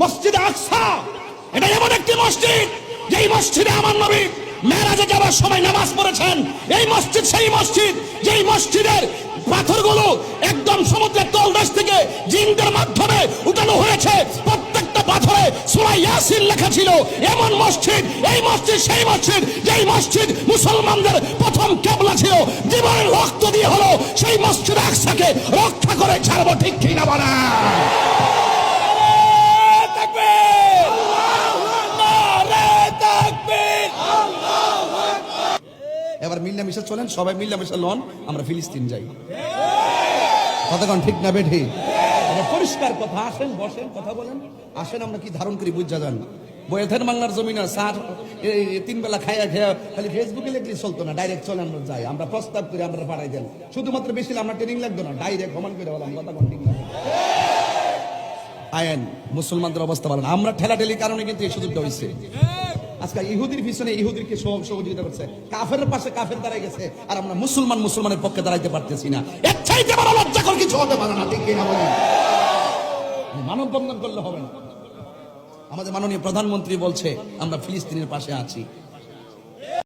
মসজিদে আকসা এটা এমন একটি মসজিদ যেই মসজিদে আমার নবী মেরাজে যাওয়ার সময় নামাজ পড়েছেন। এই মসজিদ সেই মসজিদ যেই মসজিদের পাথরগুলো একদম সমুদ্রের তলদেশ থেকে জিনদের মাধ্যমে উঠানো হয়েছে। প্রত্যেকটা পাথরে সূরা ইয়াসিন লেখা ছিল। এমন মসজিদ, এই মসজিদ সেই মসজিদ যেই মসজিদ মুসলমানদের প্রথম কিবলা ছিল। জীবনের রক্ত দিয়ে হলো সেই মসজিদ আকসাকে রক্ষা করে ছাড়বো, ঠিক কি না বলা? এবার মিল্লামিশা চলেন, সবাই মিল্লামিশা লন, আমরা ফিলিস্তিন যাই। কতক্ষণ ঠিক না বেঠি? পরিষ্কার কথা। আসেন, বসেন, কথা বলেন। আসেন, আমরা কি ধারণ করি বুঝা যান। বয়েথের বাংলার জমিন স্যার তিন বেলা খাইয়া খেয়া খালি ফেসবুকে লিখলে চলতো না, ডাইরেক্ট চলে আমরা যাই। আমরা প্রস্তাব করি, আমরা পাঠাই দেন। শুধুমাত্র বেশি আমরা ট্রেনিং লাগতো না, ডাইরেক্ট সমান করে বললাম। কতক্ষণ ঠিক না? আইন মুসলমানদের অবস্থা ভালো না। আমরা ঠেলাঠেলির কারণে কিন্তু এই সুযোগটা হয়েছে। আজকে ইহুদির পিছনে ইহুদিকে সহযোগিতা করছে, কাফের পাশে কাফের দাঁড়ায় গেছে, আর আমরা মুসলমানের পক্ষে দাঁড়াইতে পারতেছি না। এর চাইতে বড় লজ্জাকর কিছু হতে পারে না, ঠিক কিনা বলেন? মানববন্ধন করলে হবে না। আমাদের মাননীয় প্রধানমন্ত্রী বলছে আমরা ফিলিস্তিনের পাশে আছি।